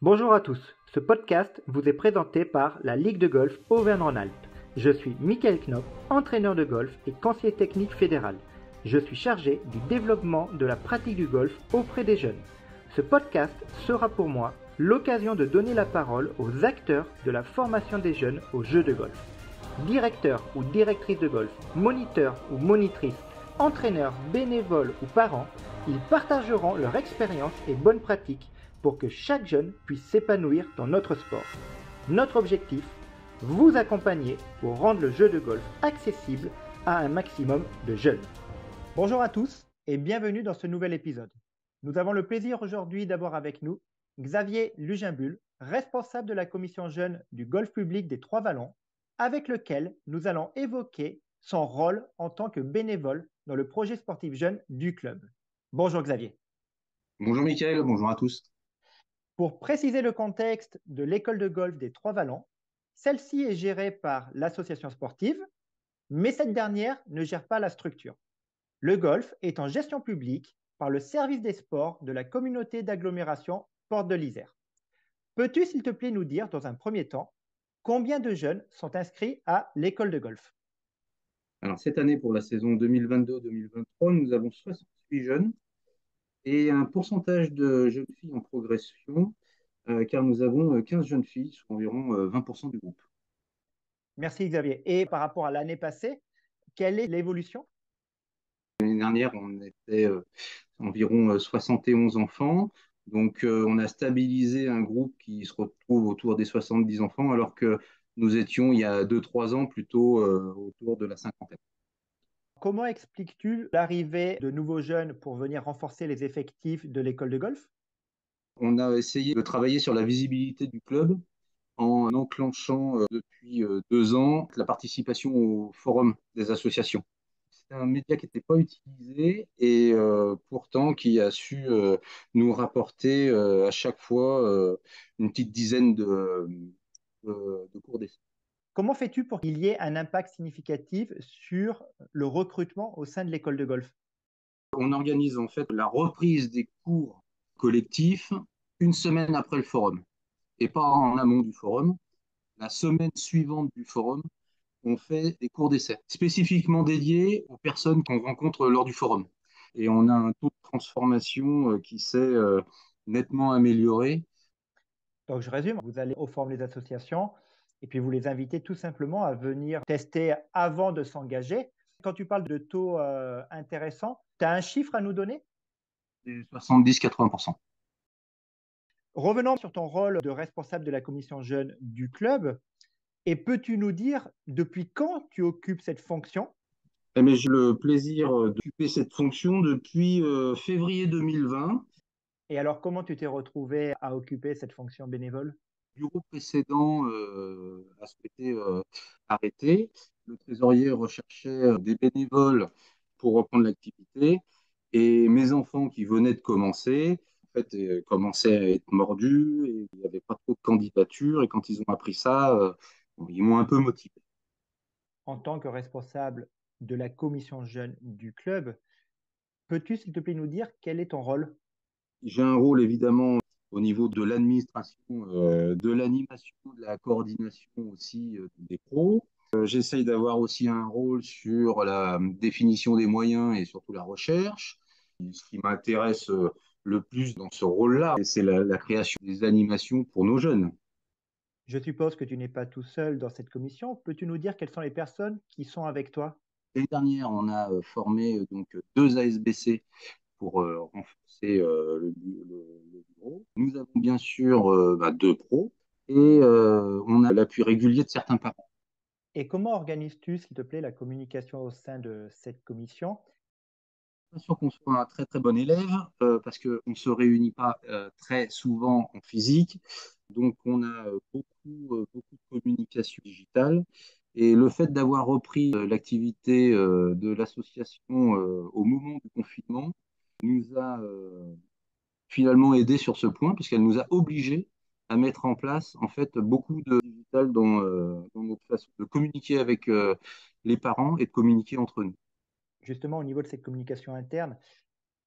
Bonjour à tous, ce podcast vous est présenté par la Ligue de golf Auvergne-Rhône-Alpes. Je suis Michael Knop, entraîneur de golf et conseiller technique fédéral. Je suis chargé du développement de la pratique du golf auprès des jeunes. Ce podcast sera pour moi l'occasion de donner la parole aux acteurs de la formation des jeunes au jeu de golf. Directeurs ou directrices de golf, moniteurs ou monitrices, entraîneurs, bénévoles ou parents, ils partageront leur expérience et bonnes pratiques pour que chaque jeune puisse s'épanouir dans notre sport. Notre objectif, vous accompagner pour rendre le jeu de golf accessible à un maximum de jeunes. Bonjour à tous et bienvenue dans ce nouvel épisode. Nous avons le plaisir aujourd'hui d'avoir avec nous Xavier Lugimbul, responsable de la commission jeune du golf public des Trois-Vallons, avec lequel nous allons évoquer son rôle en tant que bénévole dans le projet sportif jeune du club. Bonjour Xavier. Bonjour Mickaël, bonjour à tous. Pour préciser le contexte de l'école de golf des Trois-Vallons, celle-ci est gérée par l'association sportive, mais cette dernière ne gère pas la structure. Le golf est en gestion publique par le service des sports de la communauté d'agglomération Porte de l'Isère. Peux-tu, s'il te plaît, nous dire, dans un premier temps, combien de jeunes sont inscrits à l'école de golf? Alors cette année, pour la saison 2022-2023, nous avons 68 jeunes et un pourcentage de jeunes filles en progression, car nous avons 15 jeunes filles, soit environ 20% du groupe. Merci Xavier. Et par rapport à l'année passée, quelle est l'évolution? L'année dernière, on était environ 71 enfants, donc on a stabilisé un groupe qui se retrouve autour des 70 enfants, alors que nous étions, il y a 2-3 ans, plutôt autour de la cinquantaine. Comment expliques-tu l'arrivée de nouveaux jeunes pour venir renforcer les effectifs de l'école de golf? On a essayé de travailler sur la visibilité du club en enclenchant depuis 2 ans la participation au forum des associations. C'est un média qui n'était pas utilisé et pourtant qui a su nous rapporter à chaque fois une petite dizaine de cours d'essai. Comment fais-tu pour qu'il y ait un impact significatif sur le recrutement au sein de l'école de golf? On organise en fait la reprise des cours collectifs une semaine après le forum et pas en amont du forum. La semaine suivante du forum, on fait des cours d'essai spécifiquement dédiés aux personnes qu'on rencontre lors du forum. Et on a un taux de transformation qui s'est nettement amélioré. Donc, je résume, vous allez au forum des associations et puis vous les invitez tout simplement à venir tester avant de s'engager. Quand tu parles de taux intéressants, tu as un chiffre à nous donner? C'est 70-80%. Revenons sur ton rôle de responsable de la commission jeune du club. Et peux-tu nous dire depuis quand tu occupes cette fonction? Mais j'ai le plaisir d'occuper cette fonction depuis février 2020. Et alors, comment tu t'es retrouvé à occuper cette fonction bénévole? Le bureau précédent a souhaité arrêter. Le trésorier recherchait des bénévoles pour reprendre l'activité. Et mes enfants qui venaient de commencer, en fait, commençaient à être mordus et il n'y avait pas trop de candidatures. Et quand ils ont appris ça, bon, ils m'ont un peu motivé. En tant que responsable de la commission jeune du club, peux-tu, s'il te plaît, nous dire quel est ton rôle? J'ai un rôle évidemment au niveau de l'administration, de l'animation, de la coordination aussi des pros. J'essaye d'avoir aussi un rôle sur la définition des moyens et surtout la recherche. Ce qui m'intéresse le plus dans ce rôle-là, c'est la création des animations pour nos jeunes. Je suppose que tu n'es pas tout seul dans cette commission. Peux-tu nous dire quelles sont les personnes qui sont avec toi? L'année dernière, on a formé donc 2 ASBC pour renforcer le bureau. Nous avons bien sûr 2 pros et on a l'appui régulier de certains parents. Et comment organises-tu, s'il te plaît, la communication au sein de cette commission? Pas sûr qu'on soit un très très bon élève parce qu'on ne se réunit pas très souvent en physique. Donc on a beaucoup de communication digitale. Et le fait d'avoir repris l'activité de l'association au moment du confinement nous a finalement aidé sur ce point, puisqu'elle nous a obligés à mettre en place en fait beaucoup de digital dans notre façon de communiquer avec les parents et de communiquer entre nous. Justement, au niveau de cette communication interne,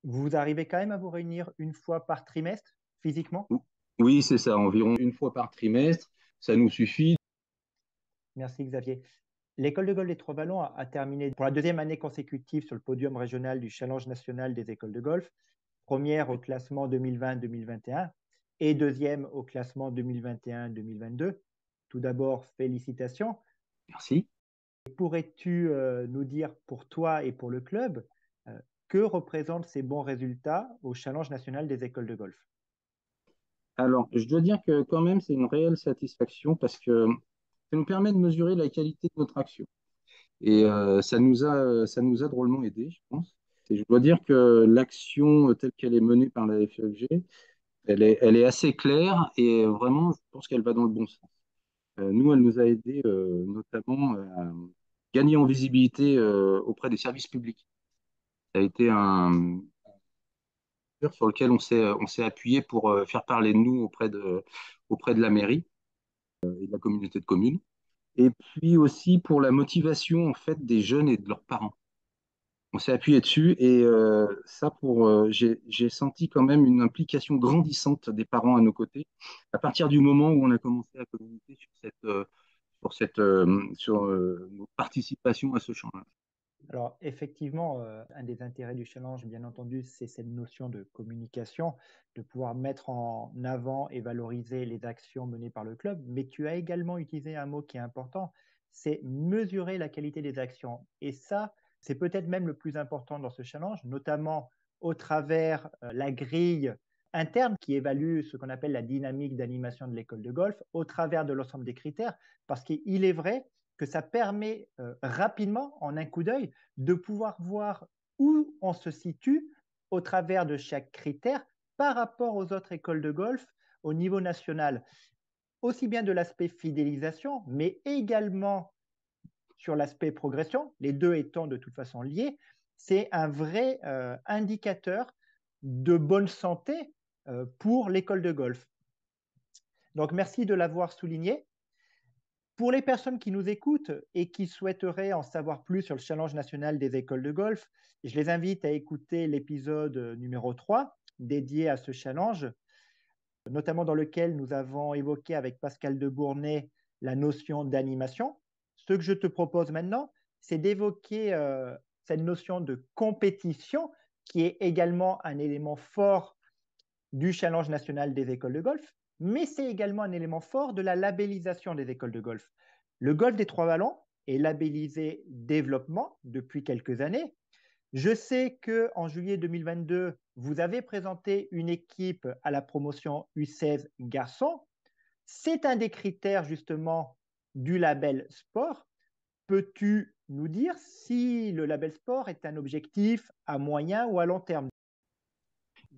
vous arrivez quand même à vous réunir une fois par trimestre, physiquement? Oui, c'est ça, environ une fois par trimestre, ça nous suffit. Merci Xavier. L'école de golf des Trois-Vallons a terminé pour la deuxième année consécutive sur le podium régional du Challenge national des écoles de golf, première au classement 2020-2021 et deuxième au classement 2021-2022. Tout d'abord, félicitations. Merci. Pourrais-tu nous dire pour toi et pour le club euh, que représentent ces bons résultats au Challenge national des écoles de golf? Alors, je dois dire que quand même, c'est une réelle satisfaction parce que ça nous permet de mesurer la qualité de notre action. Et ça nous a drôlement aidé, je pense. Et je dois dire que l'action telle qu'elle est menée par la FFG, elle est assez claire et vraiment, je pense qu'elle va dans le bon sens. Nous, elle nous a aidé notamment à gagner en visibilité auprès des services publics. Ça a été un sur lequel on s'est appuyé pour faire parler de nous auprès de la mairie et de la communauté de communes. Et puis aussi pour la motivation en fait des jeunes et de leurs parents. On s'est appuyé dessus et j'ai senti quand même une implication grandissante des parents à nos côtés à partir du moment où on a commencé à communiquer sur nos participations à ce champ-là. Alors, effectivement, un des intérêts du challenge, bien entendu, c'est cette notion de communication, de pouvoir mettre en avant et valoriser les actions menées par le club. Mais tu as également utilisé un mot qui est important, c'est mesurer la qualité des actions. Et ça, c'est peut-être même le plus important dans ce challenge, notamment au travers la grille interne qui évalue ce qu'on appelle la dynamique d'animation de l'école de golf, au travers de l'ensemble des critères, parce qu'il est vrai que ça permet rapidement, en un coup d'œil, de pouvoir voir où on se situe au travers de chaque critère par rapport aux autres écoles de golf au niveau national, aussi bien de l'aspect fidélisation, mais également sur l'aspect progression, les deux étant de toute façon liés. C'est un vrai indicateur de bonne santé pour l'école de golf. Donc, merci de l'avoir souligné. Pour les personnes qui nous écoutent et qui souhaiteraient en savoir plus sur le Challenge national des écoles de golf, je les invite à écouter l'épisode numéro 3 dédié à ce challenge, notamment dans lequel nous avons évoqué avec Pascal Debournay la notion d'animation. Ce que je te propose maintenant, c'est d'évoquer cette notion de compétition qui est également un élément fort du Challenge national des écoles de golf, mais c'est également un élément fort de la labellisation des écoles de golf. Le golf des Trois-Vallons est labellisé développement depuis quelques années. Je sais qu'en juillet 2022, vous avez présenté une équipe à la promotion U16 garçons. C'est un des critères justement du label sport. Peux-tu nous dire si le label sport est un objectif à moyen ou à long terme?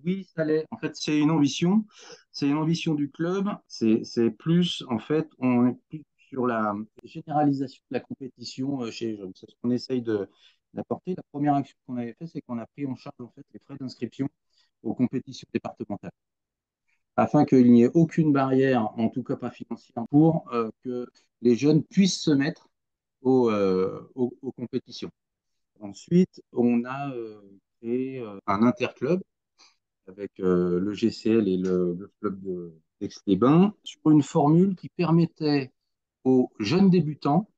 Oui, ça l'est. En fait, c'est une ambition. C'est une ambition du club. C'est plus, en fait, on est plus sur la généralisation de la compétition chez les jeunes. C'est ce qu'on essaye d'apporter. La première action qu'on avait fait, c'est qu'on a pris en charge, en fait, les frais d'inscription aux compétitions départementales, afin qu'il n'y ait aucune barrière, en tout cas pas financière, pour que les jeunes puissent se mettre aux compétitions. Ensuite, on a créé un interclub avec le GCL et le club d'Aix-les-Bains sur une formule qui permettait aux jeunes débutants,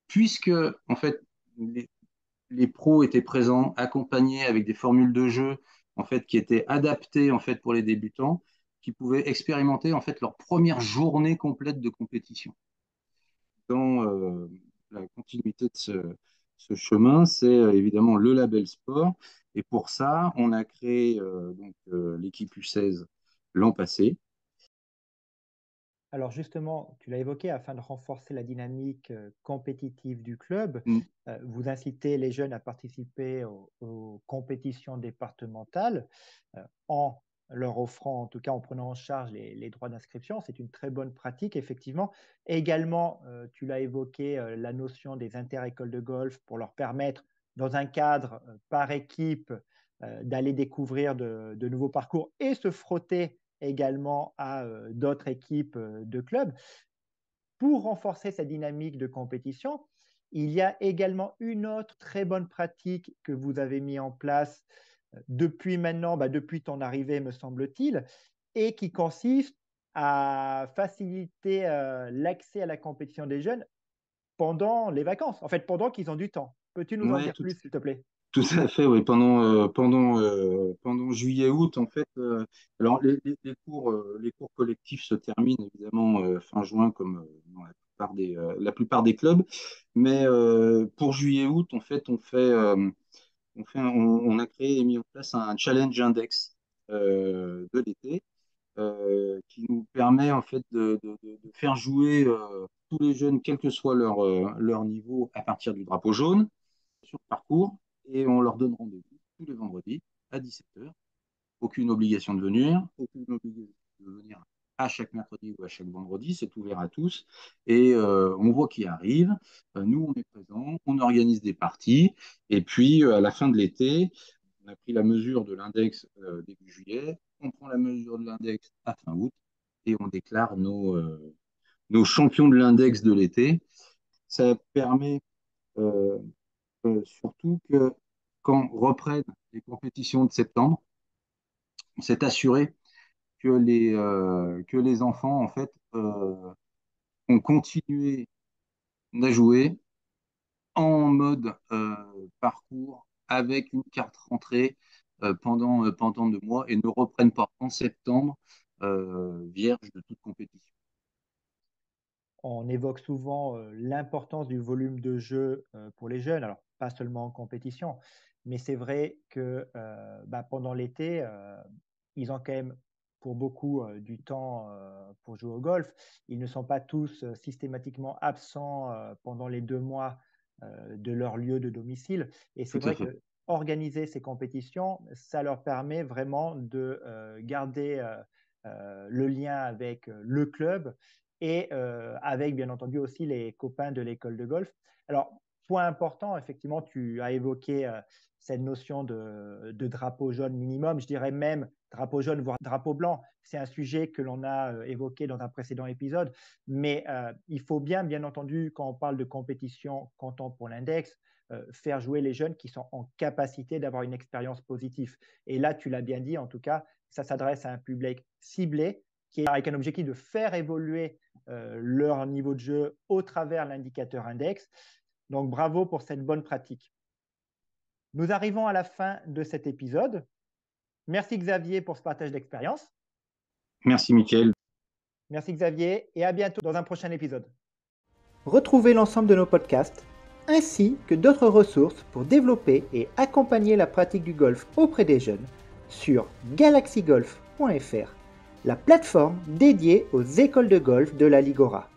puisque en fait les, les pros étaient présents, accompagnés avec des formules de jeu en fait qui étaient adaptées en fait pour les débutants, qui pouvaient expérimenter en fait leur première journée complète de compétition. Dans la continuité de ce chemin, c'est évidemment le label sport. Et pour ça, on a créé l'équipe U16 l'an passé. Alors justement, tu l'as évoqué, afin de renforcer la dynamique compétitive du club, Mm. vous incitez les jeunes à participer aux compétitions départementales en leur offrant, en tout cas en prenant en charge les droits d'inscription. C'est une très bonne pratique, effectivement. Également, tu l'as évoqué, la notion des inter-écoles de golf pour leur permettre, dans un cadre par équipe, d'aller découvrir de nouveaux parcours et se frotter également à d'autres équipes de clubs. Pour renforcer cette dynamique de compétition, il y a également une autre très bonne pratique que vous avez mis en place depuis maintenant, depuis ton arrivée, me semble-t-il, et qui consiste à faciliter l'accès à la compétition des jeunes pendant les vacances, en fait, pendant qu'ils ont du temps. Peux-tu nous en Ouais, dire plus, s'il te plaît? tout à fait, oui. Pendant juillet-août, en fait, alors les cours collectifs se terminent évidemment fin juin, comme dans la plupart des clubs. Mais pour juillet-août, en fait, on a créé et mis en place un challenge index de l'été qui nous permet en fait de faire jouer tous les jeunes, quel que soit leur niveau, à partir du drapeau jaune sur le parcours, et on leur donne rendez-vous tous les vendredis à 17h. Aucune obligation de venir, aucune obligation de venir à chaque mercredi ou à chaque vendredi, c'est ouvert à tous. Et on voit qui arrive, nous on est présents, on organise des parties, et puis à la fin de l'été, on a pris la mesure de l'index début juillet, on prend la mesure de l'index à fin août, et on déclare nos champions de l'index de l'été. Ça permet euh, surtout que quand reprennent les compétitions de septembre, c'est assuré que les enfants, en fait, ont continué à jouer en mode parcours avec une carte rentrée pendant 2 mois et ne reprennent pas en septembre vierge de toute compétition. On évoque souvent l'importance du volume de jeu pour les jeunes, alors pas seulement en compétition, mais c'est vrai que pendant l'été, ils ont quand même pour beaucoup du temps pour jouer au golf. Ils ne sont pas tous systématiquement absents pendant les 2 mois de leur lieu de domicile. Et c'est Tout à vrai fait. que organiser ces compétitions, ça leur permet vraiment de garder le lien avec le club et avec bien entendu aussi les copains de l'école de golf. Alors, point important, effectivement, tu as évoqué cette notion de drapeau jaune minimum, je dirais même drapeau jaune, voire drapeau blanc. C'est un sujet que l'on a évoqué dans un précédent épisode, mais il faut bien entendu, quand on parle de compétition comptant pour l'index, faire jouer les jeunes qui sont en capacité d'avoir une expérience positive. Et là, tu l'as bien dit, en tout cas, ça s'adresse à un public ciblé qui est avec un objectif de faire évoluer leur niveau de jeu au travers l'indicateur index. Donc, bravo pour cette bonne pratique. Nous arrivons à la fin de cet épisode. Merci Xavier pour ce partage d'expérience. Merci, Mickaël. Merci Xavier et à bientôt dans un prochain épisode. Retrouvez l'ensemble de nos podcasts ainsi que d'autres ressources pour développer et accompagner la pratique du golf auprès des jeunes sur galaxygolf.fr, la plateforme dédiée aux écoles de golf de la Ligora.